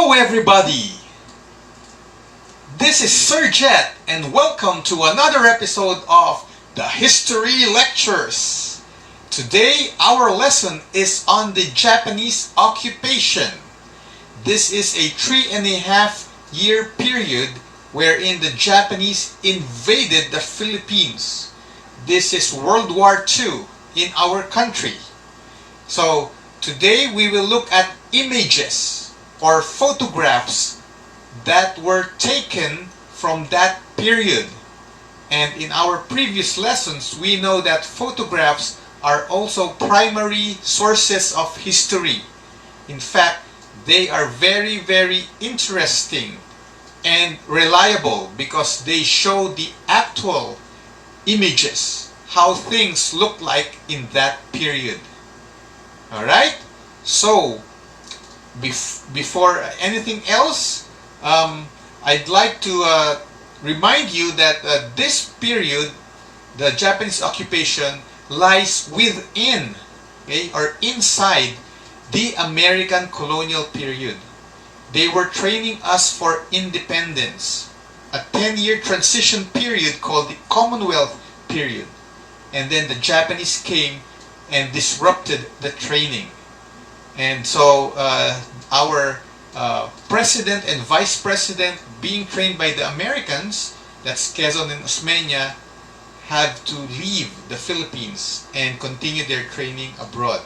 Hello everybody! This is Sir Jet and welcome to another episode of the History Lectures. Today our lesson is on the Japanese occupation. This is a 3.5-year period wherein the Japanese invaded the Philippines. This is World War II in our country. So today we will look at images or photographs that were taken from that period. And in our previous lessons, we know that photographs are also primary sources of history. In fact, they are very, very interesting and reliable because they show the actual images, how things look like in that period. Alright? So, before anything else, I'd like to remind you that this period, the Japanese occupation, lies within, or inside the American colonial period. They were training us for independence, a 10-year transition period called the Commonwealth period. And then the Japanese came and disrupted the training. And so our president and vice president, being trained by the Americans, that's Quezon and Osmeña, have to leave the Philippines and continue their training abroad.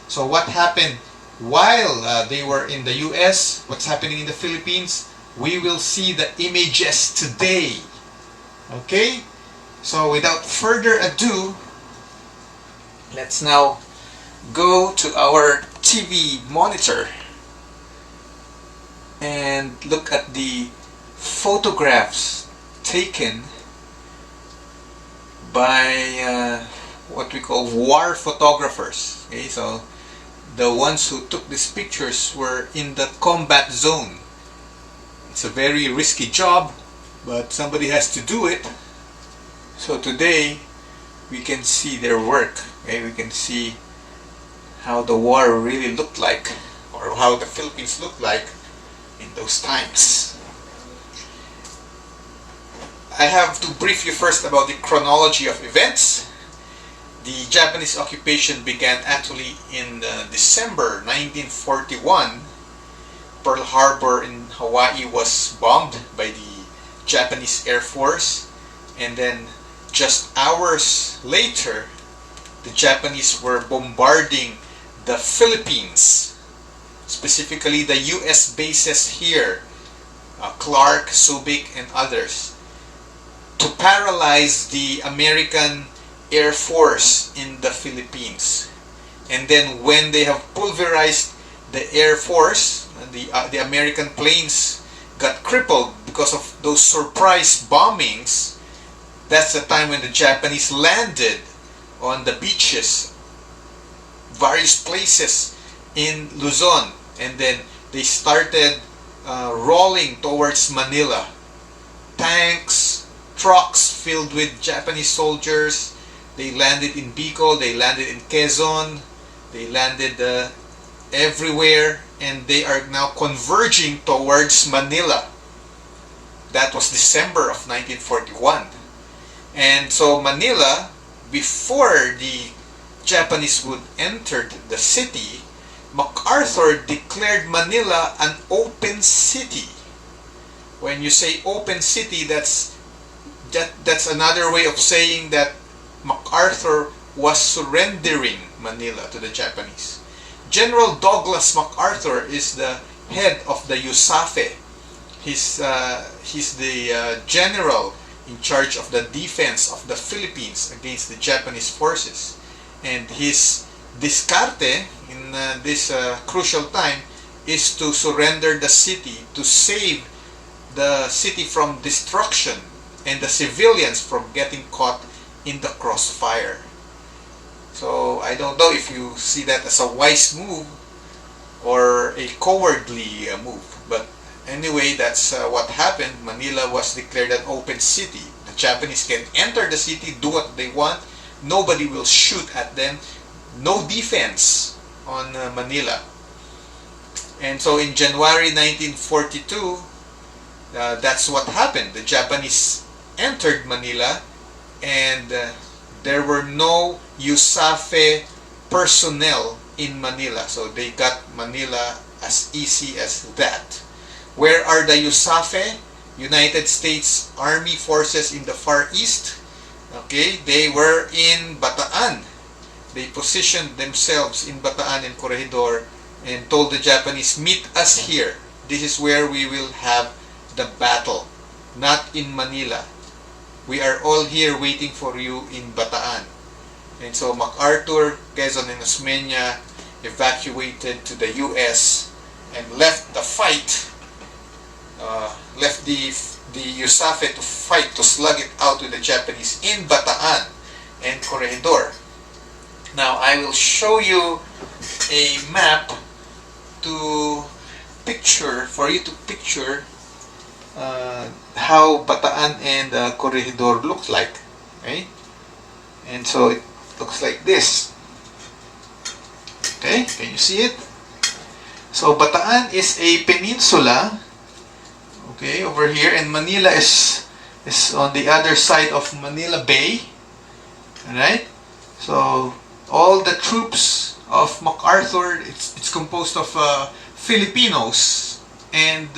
So what happened while they were in the US, what's happening in the Philippines, we will see the images today. Okay? So without further ado, let's now go to our TV monitor and look at the photographs taken by what we call war photographers. Okay, so the ones who took these pictures were in the combat zone. It's a very risky job, but somebody has to do it. So today we can see their work. Okay, we can see how the war really looked like, or how the Philippines looked like in those times. I have to brief you first about the chronology of events. The Japanese occupation began actually in December 1941. Pearl Harbor in Hawaii was bombed by the Japanese Air Force, and then just hours later the Japanese were bombarding the Philippines, specifically the US bases here, Clark, Subic, and others, to paralyze the American Air Force in the Philippines. And then when they have pulverized the Air Force, the American planes got crippled because of those surprise bombings. That's the time when the Japanese landed on the beaches, various places in Luzon, and then they started rolling towards Manila. Tanks, trucks filled with Japanese soldiers. They landed in Bicol, they landed in Quezon, they landed everywhere, and they are now converging towards Manila. That was December of 1941. And so Manila, before the Japanese would enter the city, MacArthur declared Manila an open city. When you say open city, that's another way of saying that MacArthur was surrendering Manila to the Japanese. General Douglas MacArthur is the head of the USAFFE. He's the general in charge of the defense of the Philippines against the Japanese forces. And his discarte in this crucial time is to surrender the city, to save the city from destruction and the civilians from getting caught in the crossfire. So I don't know if you see that as a wise move or a cowardly move, but anyway, that's what happened. Manila was declared an open city. The Japanese can enter the city, do what they want. Nobody will shoot at them. No defense on Manila. And so in January 1942, that's what happened. The Japanese entered Manila, and there were no USAFFE personnel in Manila. So they got Manila as easy as that. Where are the USAFFE? United States Army Forces in the Far East. Okay, they were in Bataan. They positioned themselves in Bataan and Corregidor and told the Japanese, meet us here. This is where we will have the battle, not in Manila. We are all here waiting for you in Bataan. And so MacArthur, Quezon, and Osmeña evacuated to the US and left the fight, left the USAFFE to fight, to slug it out with the Japanese in Bataan and Corregidor. Now I will show you a map to picture, for you to picture how Bataan and Corregidor looks like. Okay? And so it looks like this. Okay, can you see it? So Bataan is a peninsula, okay, over here, and Manila is on the other side of Manila Bay. Alright? So all the troops of MacArthur, it's composed of Filipinos and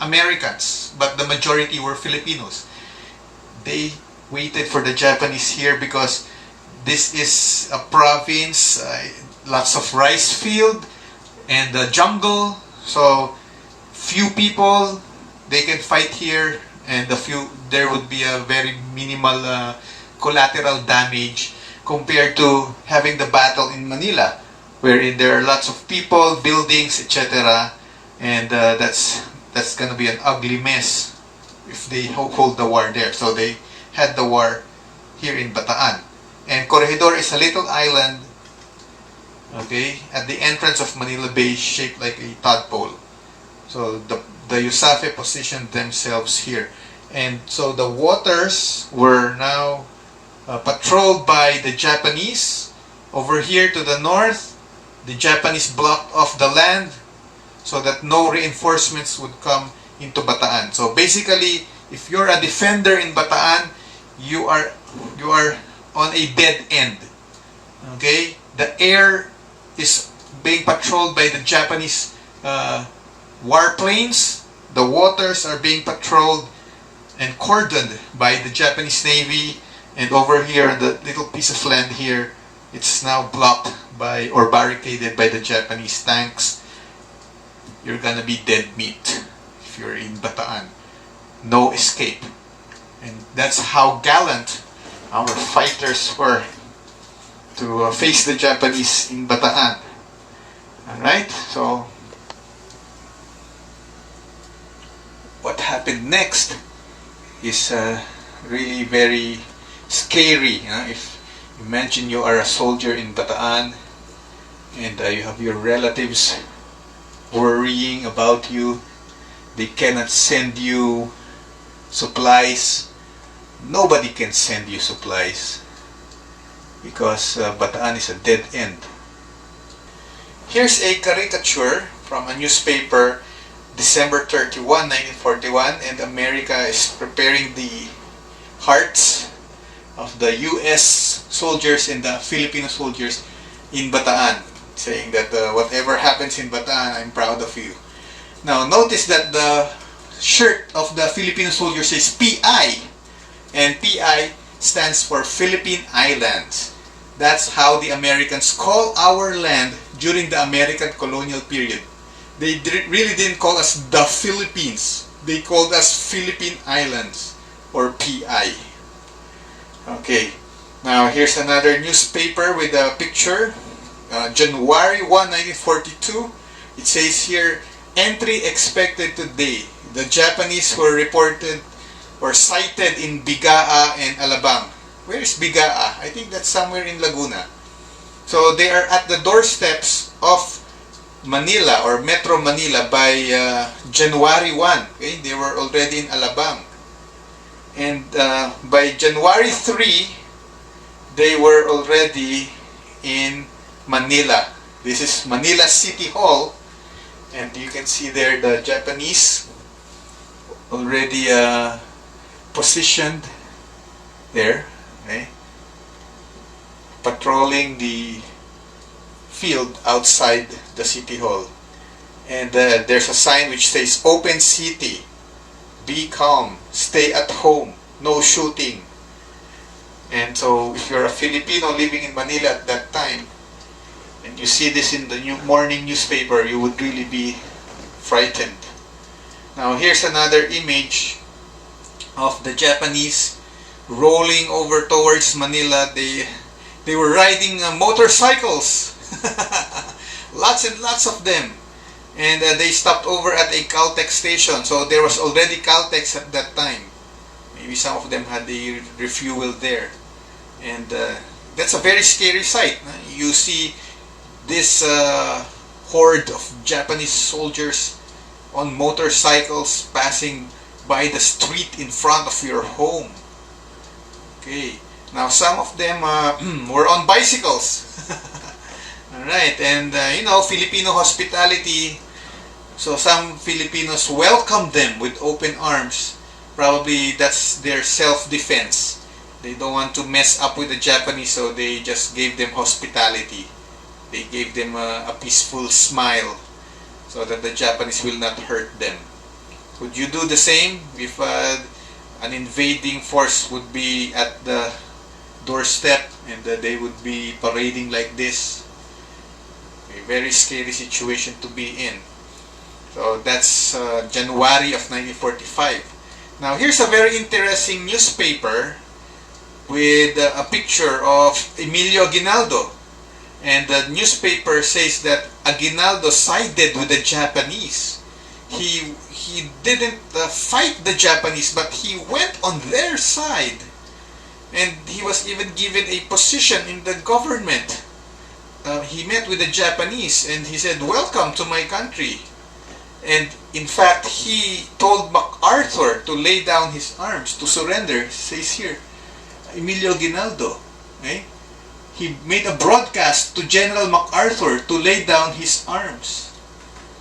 Americans, but the majority were Filipinos. They waited for the Japanese here because this is a province, lots of rice field and jungle, so few people, they can fight here, and there would be a very minimal collateral damage compared to having the battle in Manila, wherein there are lots of people, buildings, etc. And that's gonna be an ugly mess if they hold the war there. So they had the war here in Bataan. And Corregidor is a little island, okay, at the entrance of Manila Bay, shaped like a tadpole. So the USAFFE positioned themselves here. And so the waters were now patrolled by the Japanese. Over here to the north, the Japanese blocked off the land so that no reinforcements would come into Bataan. So basically, if you're a defender in Bataan, you are on a dead end. Okay? The air is being patrolled by the Japanese warplanes. The waters are being patrolled and cordoned by the Japanese Navy. And over here, the little piece of land here, it's now blocked by or barricaded by the Japanese tanks. You're gonna be dead meat if you're in Bataan. No escape. And that's how gallant our fighters were to face the Japanese in Bataan. Alright, so what happened next is really very scary. If imagine you are a soldier in Bataan and you have your relatives worrying about you. They cannot send you supplies. Nobody can send you supplies because Bataan is a dead end. Here's a caricature from a newspaper, December 31, 1941, and America is preparing the hearts of the US soldiers and the Filipino soldiers in Bataan, saying that whatever happens in Bataan, I'm proud of you. Now notice that the shirt of the Filipino soldiers says PI, and PI stands for Philippine Islands. That's how the Americans call our land during the American colonial period. They really didn't call us the Philippines. They called us Philippine Islands, or PI. Okay, now here's another newspaper with a picture. January 1, 1942. It says here, entry expected today. The Japanese were reported or sighted in Bigaa and Alabang. Where is Bigaa? I think that's somewhere in Laguna. So they are at the doorsteps of Manila or Metro Manila by January 1. Okay? They were already in Alabang. And by January 3, they were already in Manila. This is Manila City Hall. And you can see there the Japanese already positioned there, okay, patrolling the field outside the city hall. And there's a sign which says "Open City, be calm, stay at home, no shooting." And so if you're a Filipino living in Manila at that time, and you see this in the morning newspaper, you would really be frightened. Now here's another image of the Japanese rolling over towards Manila. They were riding motorcycles, lots and lots of them, and they stopped over at a Caltex station. So there was already Caltex at that time. Maybe some of them had the refuel there, and that's a very scary sight. You see this horde of Japanese soldiers on motorcycles passing by the street in front of your home. Okay, now some of them were on bicycles. Alright, and you know, Filipino hospitality, so some Filipinos welcomed them with open arms. Probably that's their self-defense. They don't want to mess up with the Japanese, so they just gave them hospitality. They gave them a peaceful smile so that the Japanese will not hurt them. Would you do the same if an invading force would be at the doorstep and they would be parading like this? A very scary situation to be in. So that's January of 1945. Now here's a very interesting newspaper with a picture of Emilio Aguinaldo. And the newspaper says that Aguinaldo sided with the Japanese. He didn't fight the Japanese, but he went on their side. And he was even given a position in the government. He met with the Japanese and he said, "Welcome to my country." And in fact, he told MacArthur to lay down his arms, to surrender. It says here, Emilio Aguinaldo. Okay? He made a broadcast to General MacArthur to lay down his arms.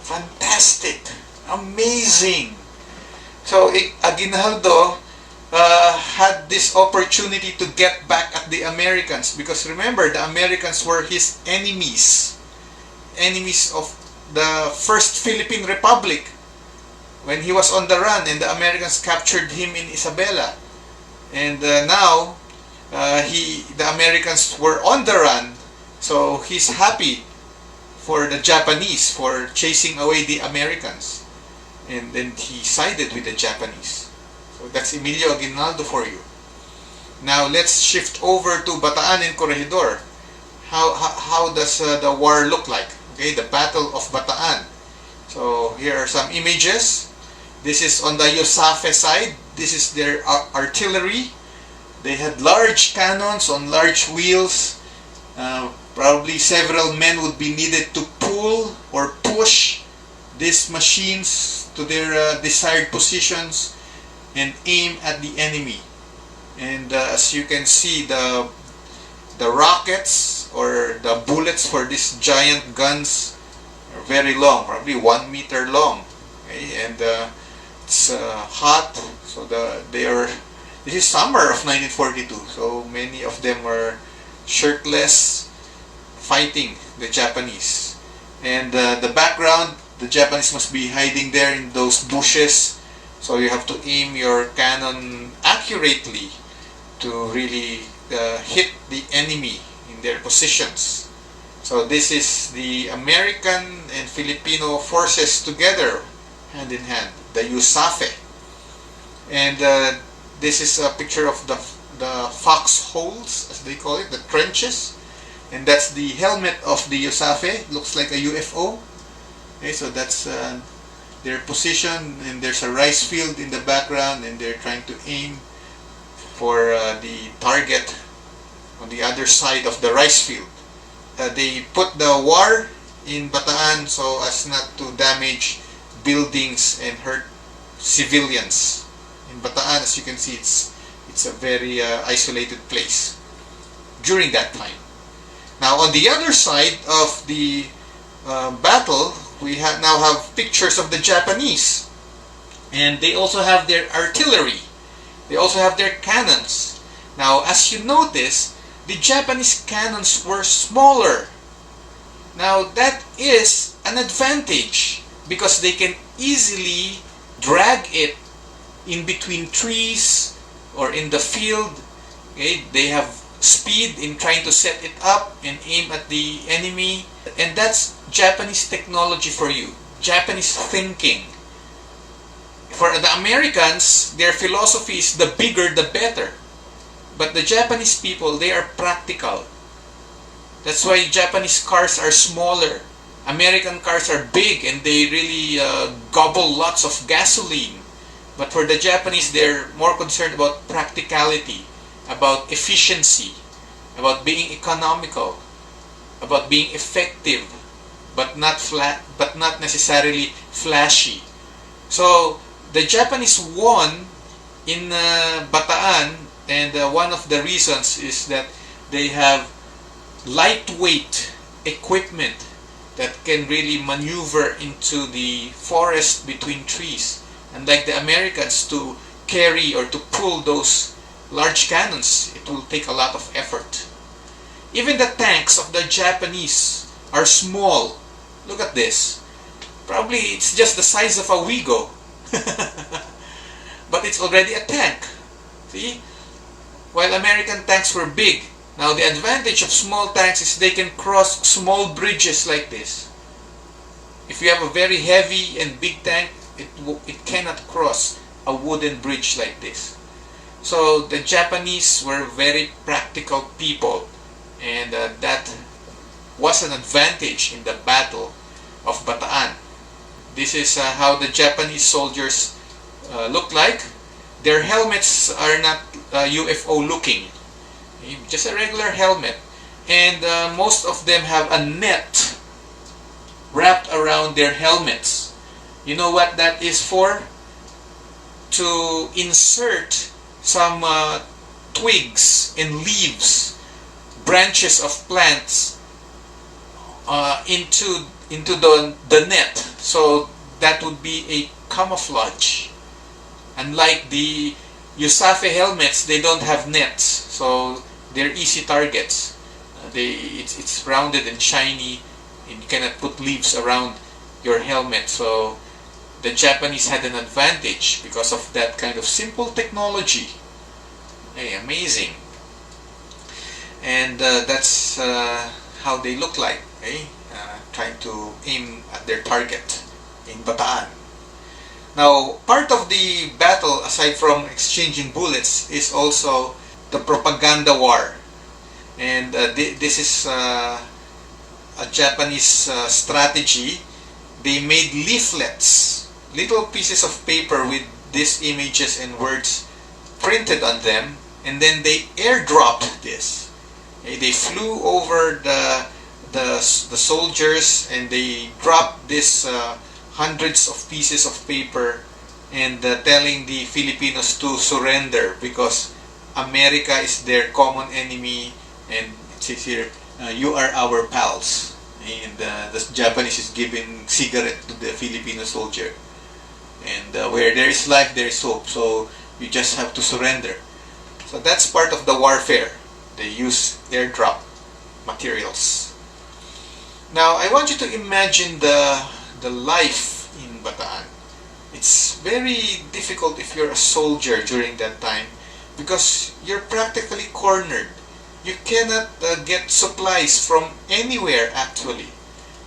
Fantastic! Amazing! So Aguinaldo had this opportunity to get back at the Americans, because remember, the Americans were his enemies. Enemies of the First Philippine Republic when he was on the run and the Americans captured him in Isabela. And now the Americans were on the run, so he's happy for the Japanese for chasing away the Americans, and then he sided with the Japanese. So that's Emilio Aguinaldo for you. Now let's shift over to Bataan and Corregidor. How does the war look like? Okay, the Battle of Bataan. So here are some images. This is on the USAFFE side. This is their artillery. They had large cannons on large wheels. Probably several men would be needed to pull or push these machines to their desired positions and aim at the enemy. And as you can see, the rockets or the bullets for these giant guns are very long, probably 1 meter long. Okay? And it's hot, so this is summer of 1942, so many of them were shirtless fighting the Japanese. And the background, the Japanese must be hiding there in those bushes, so you have to aim your cannon accurately to really hit the enemy in their positions. So this is the American and Filipino forces together, hand in hand, the USAFFE. And this is a picture of the foxholes, as they call it, the trenches. And that's the helmet of the USAFFE. Looks like a UFO. Okay, so that's their position, and there's a rice field in the background, and they're trying to aim for the target on the other side of the rice field. They put the war in Bataan so as not to damage buildings and hurt civilians. In Bataan, as you can see, it's a very isolated place during that time. Now on the other side of the battle, now have pictures of the Japanese, and they also have their artillery. They also have their cannons. Now, as you notice, the Japanese cannons were smaller. Now, that is an advantage because they can easily drag it in between trees or in the field. Okay? They have speed in trying to set it up and aim at the enemy. And that's Japanese technology for you. Japanese thinking. For the Americans, their philosophy is the bigger the better. But the Japanese people, they are practical. That's why Japanese cars are smaller. American cars are big and they really gobble lots of gasoline. But for the Japanese, they're more concerned about practicality, about efficiency, about being economical, about being effective, but not necessarily flashy. So the Japanese won in Bataan, and one of the reasons is that they have lightweight equipment that can really maneuver into the forest between trees. Unlike the Americans, to carry or to pull those large cannons, it will take a lot of effort. Even the tanks of the Japanese are small. Look at this. Probably it's just the size of a Wigo. But it's already a tank. See? While American tanks were big. Now the advantage of small tanks is they can cross small bridges like this. If you have a very heavy and big tank, it cannot cross a wooden bridge like this. So the Japanese were very practical people, and that was an advantage in the Battle of Bataan. This is how the Japanese soldiers look like. Their helmets are not UFO looking, just a regular helmet, and most of them have a net wrapped around their helmets. You know what that is for? To insert some twigs and leaves, branches of plants into the net. So that would be a camouflage. Unlike the USAFFE helmets, they don't have nets, so they're easy targets. It's rounded and shiny, and you cannot put leaves around your helmet. So the Japanese had an advantage because of that kind of simple technology. Hey, amazing. And that's how they look like, trying to aim at their target in Bataan. Now, part of the battle, aside from exchanging bullets, is also the propaganda war. And this is a Japanese strategy. They made leaflets, little pieces of paper with these images and words printed on them, and then they airdropped this. They flew over the soldiers, and they dropped this hundreds of pieces of paper, and telling the Filipinos to surrender because America is their common enemy, and it says here, you are our pals. And the Japanese is giving cigarette to the Filipino soldier. And where there is life, there is hope. So you just have to surrender. So that's part of the warfare. They use airdrop materials. Now I want you to imagine the life in Bataan. It's very difficult if you're a soldier during that time because you're practically cornered. You cannot get supplies from anywhere actually.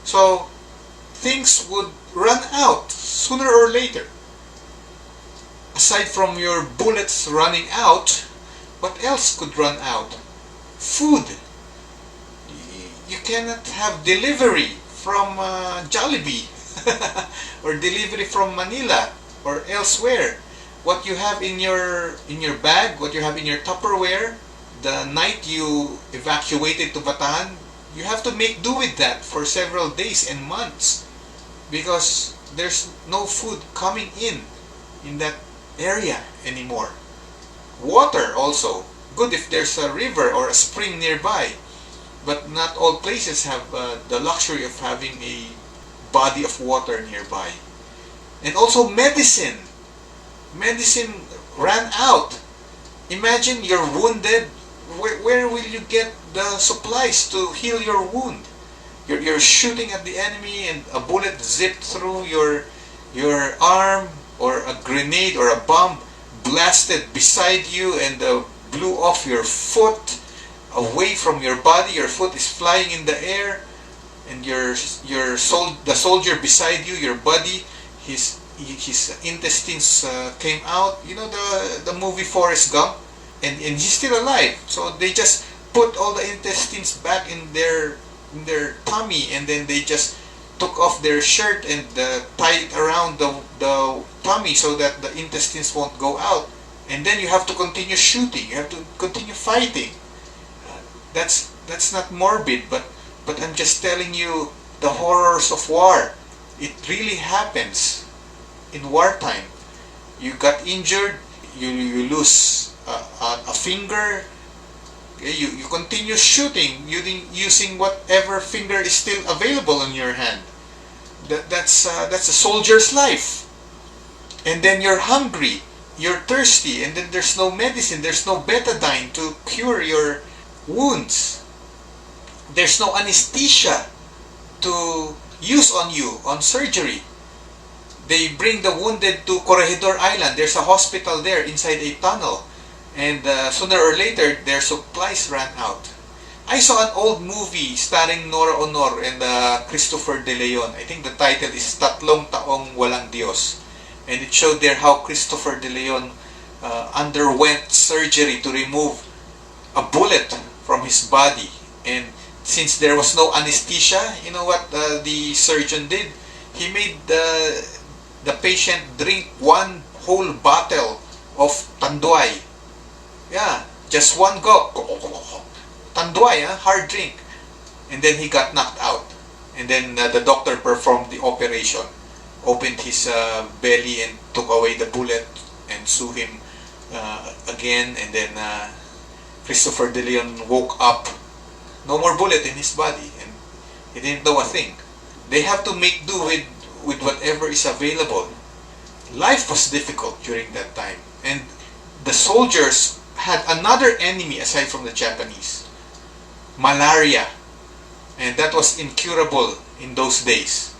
So things would run out sooner or later. Aside from your bullets running out, what else could run out? Food. You cannot have delivery from Jollibee or delivery from Manila or elsewhere. What you have in your bag, what you have in your Tupperware, the night you evacuated to Bataan, you have to make do with that for several days and months because there's no food coming in that area anymore. Water also, good if there's a river or a spring nearby, but not all places have the luxury of having a body of water nearby. And also medicine. Medicine ran out. Imagine you're wounded. Where will you get the supplies to heal your wound? You're shooting at the enemy and a bullet zipped through your arm, or a grenade or a bomb blasted beside you and blew off your foot away from your body. Your foot is flying in the air, and the soldier beside you, your buddy, his intestines came out. You know the movie Forrest Gump, and he's still alive. So they just put all the intestines back in their tummy, and then they just took off their shirt and tied it around the tummy so that the intestines won't go out. And then you have to continue shooting. You have to continue fighting. That's not morbid, but I'm just telling you the horrors of war. It really happens in wartime. You got injured, you lose a finger. Okay, you continue shooting using whatever finger is still available in your hand. That's a soldier's life. And then you're hungry, you're thirsty, and then there's no medicine, there's no betadine to cure your wounds. There's no anesthesia to use on you on surgery. They bring the wounded to Corregidor Island. There's a hospital there inside a tunnel. And sooner or later, their supplies ran out. I saw an old movie starring Nora Honor and Christopher De Leon. I think the title is Tatlong Taong Walang Diyos. And it showed there how Christopher De Leon underwent surgery to remove a bullet from his body. And since there was no anesthesia, you know what the surgeon did? He made the patient drink one whole bottle of tanduay. Yeah, just one go. Tanduay, hard drink. And then he got knocked out. And then the doctor performed the operation. Opened his belly and took away the bullet and sew him again. And then Christopher De Leon woke up. No more bullet in his body. And he didn't know a thing. They have to make do with whatever is available. Life was difficult during that time. And the soldiers had another enemy aside from the Japanese. Malaria. And that was incurable in those days.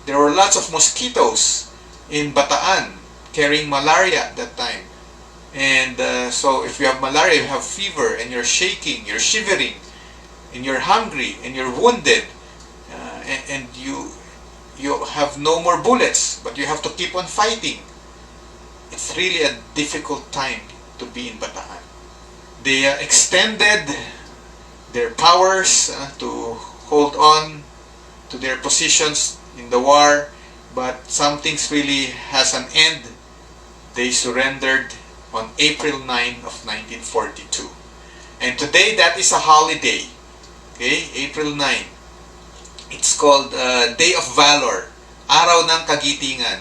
There were lots of mosquitoes in Bataan carrying malaria at that time. And so if you have malaria, you have fever, and you're shaking, you're shivering, and you're hungry, and you're wounded, and you have no more bullets, but you have to keep on fighting. It's really a difficult time to be in Bataan. They extended their powers to hold on to their positions in the war, but some things really has an end. They surrendered on April 9 of 1942. And today that is a holiday. Okay, April 9. It's called Day of Valor, Araw ng Kagitingan,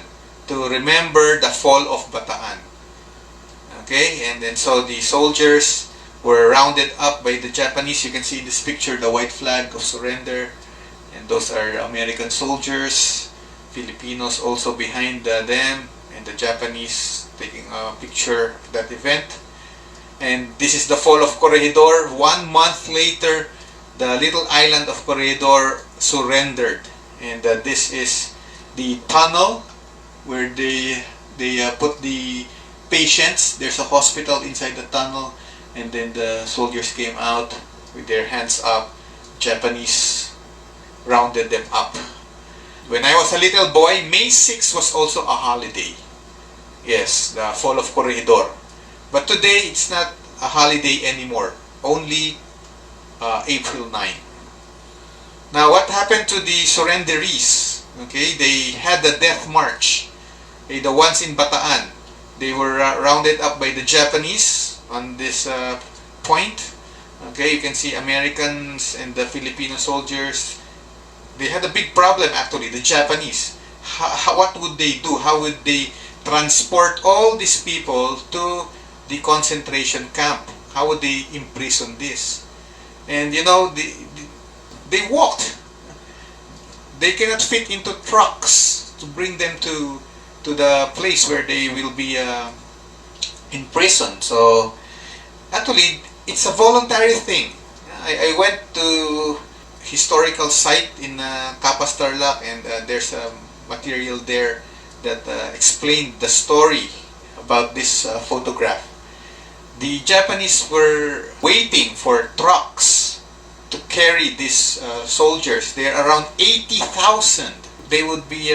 to remember the fall of Bataan. Okay, and then so the soldiers were rounded up by the Japanese. You can see in this picture the white flag of surrender, and those are American soldiers. Filipinos also behind them, and the Japanese taking a picture of that event. And this is the fall of Corregidor. 1 month later, the little island of Corregidor surrendered, and this is the tunnel where they put the patients. There's a hospital inside the tunnel, and then the soldiers came out with their hands up. Japanese rounded them up. When I was a little boy, May 6 was also a holiday. Yes, the fall of Corregidor. But today, it's not a holiday anymore. Only April 9. Now, what happened to the surrenderees? Okay, they had the death march. Okay, the ones in Bataan, they were rounded up by the Japanese on this point. Okay, you can see Americans and the Filipino soldiers. They had a big problem actually, the Japanese. What would they do? How would they transport all these people to the concentration camp? How would they imprison this? And you know, they walked. they cannot fit into trucks to bring them to the place where they will be imprisoned. So actually, it's a voluntary thing. I went to historical site in Kapas Tarlac, and there's a material there that explained the story about this photograph. The Japanese were waiting for trucks to carry these soldiers. They're around 80,000. They would be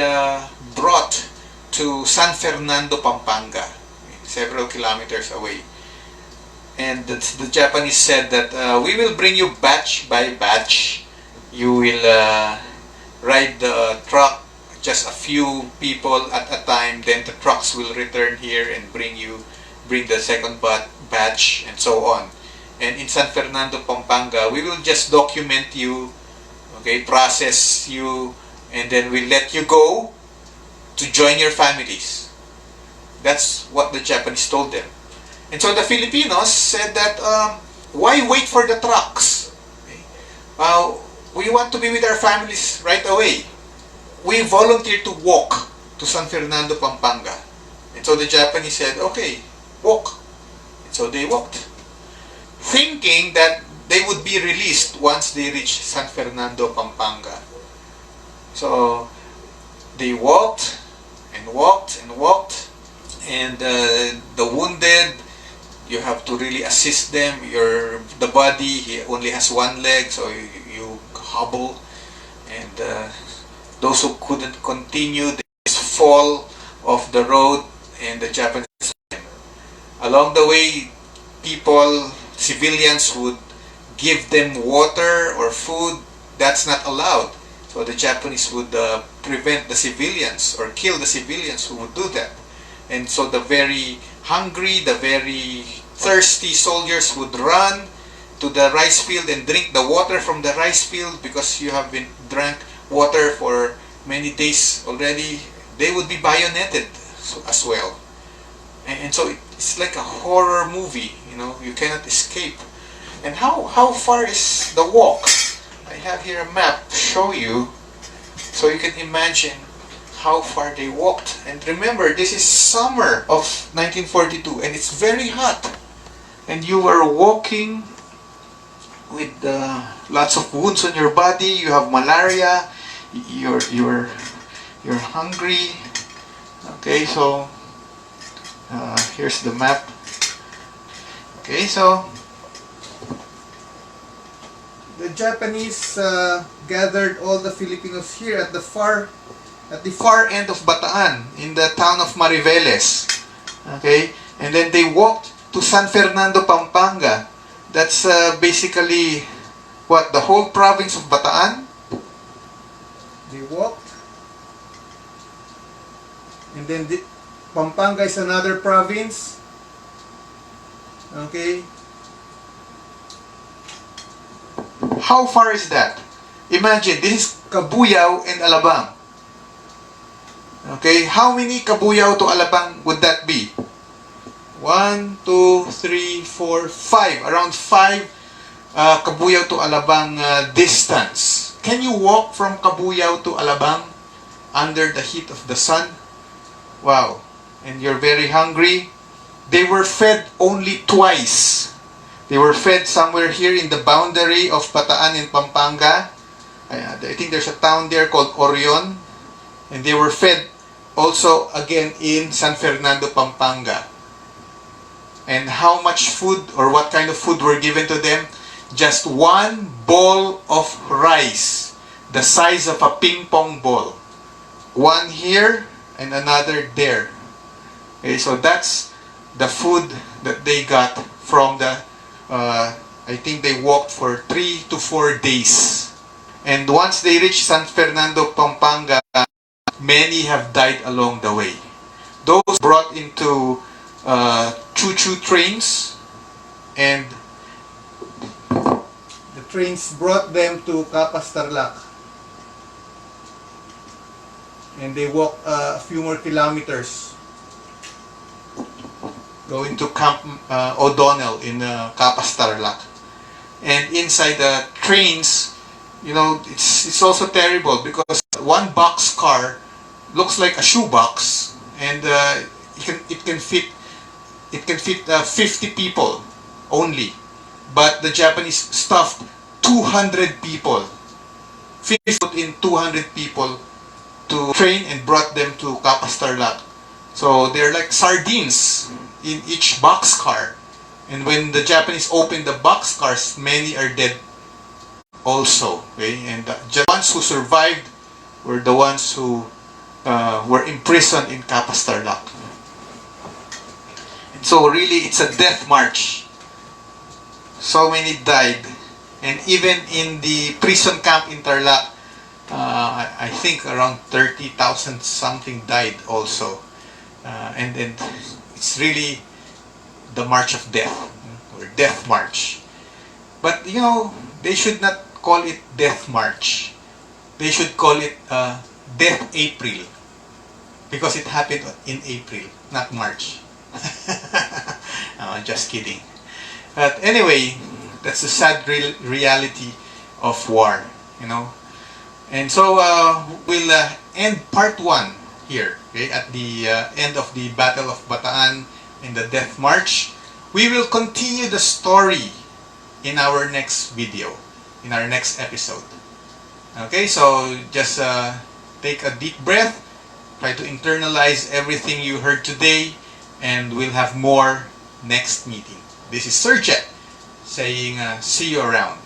brought to San Fernando, Pampanga, several kilometers away. And the Japanese said that we will bring you batch by batch. You will ride the truck, just a few people at a time. Then the trucks will return here and bring the second batch, and so on. And in San Fernando, Pampanga, we will just document you, okay, process you, and then we'll let you go to join your families. That's what the Japanese told them. And so the Filipinos said that, why wait for the trucks? Okay. We want to be with our families right away. We volunteered to walk to San Fernando, Pampanga. And so the Japanese said, okay, walk. And so they walked, thinking that they would be released once they reached San Fernando, Pampanga. So they walked and walked and walked, and the wounded, you have to really assist them. The body, he only has one leg, so you hobble, and those who couldn't continue, they just fall off the road, and the Japanese, along the way, civilians would give them water or food. That's not allowed. So the Japanese would prevent the civilians or kill the civilians who would do that. And so the very hungry, the very thirsty soldiers would run to the rice field and drink the water from the rice field, because you have been drank water for many days already. They would be bayoneted as well. And so it's like a horror movie, you cannot escape. And how far is the walk? I have here a map to show you, so you can imagine how far they walked. And remember, this is summer of 1942, and it's very hot. And you were walking with lots of wounds on your body. You have malaria. You're hungry. Okay, so here's the map. Okay, so the Japanese gathered all the Filipinos here at the far end of Bataan, in the town of Mariveles. Okay, and then they walked to San Fernando, Pampanga. That's basically the whole province of Bataan. They walked, and then Pampanga is another province. Okay. How far is that? Imagine, this is Cabuyao and Alabang. Okay, how many Cabuyao to Alabang would that be? 1, 2, 3, 4, 5. Around 5 Cabuyao to Alabang distance. Can you walk from Cabuyao to Alabang under the heat of the sun? Wow. And you're very hungry. They were fed only twice. They were fed somewhere here in the boundary of Bataan and Pampanga. I think there's a town there called Orion. And they were fed also again in San Fernando, Pampanga. And how much food, or what kind of food were given to them? Just one bowl of rice, the size of a ping pong ball. One here and another there. Okay, so that's the food that they got from the I think they walked for 3 to 4 days. And once they reached San Fernando, Pampanga, many have died along the way. Those brought into choo-choo trains, and the trains brought them to Kapas Tarlac. And they walked a few more kilometers, going to Camp O'Donnell in Kapas Tarlac. And inside the trains, you know, it's also terrible because one boxcar looks like a shoebox, and it can fit 50 people only, but the Japanese stuffed 200 people, 50 put in 200 people to train and brought them to Kapastarlak. So they're like sardines in each boxcar. And when the Japanese opened the boxcars, many are dead also. Okay? And the ones who survived were the ones who were imprisoned in Kapastarlak. And so really, it's a death march. So many died. And even in the prison camp in Tarlac, I think around 30,000 something died also. And it's really the march of death, or death march. But you know, they should not call it death march. They should call it Death April, because it happened in April, not March. Just kidding. But anyway, that's the sad reality of war, you know. And so we'll end part 1 here, okay, at the end of the Battle of Bataan and the Death March. We will continue the story in our next video, in our next episode. Okay, so just take a deep breath, try to internalize everything you heard today, and we'll have more next meeting. This is Sir Jet saying see you around.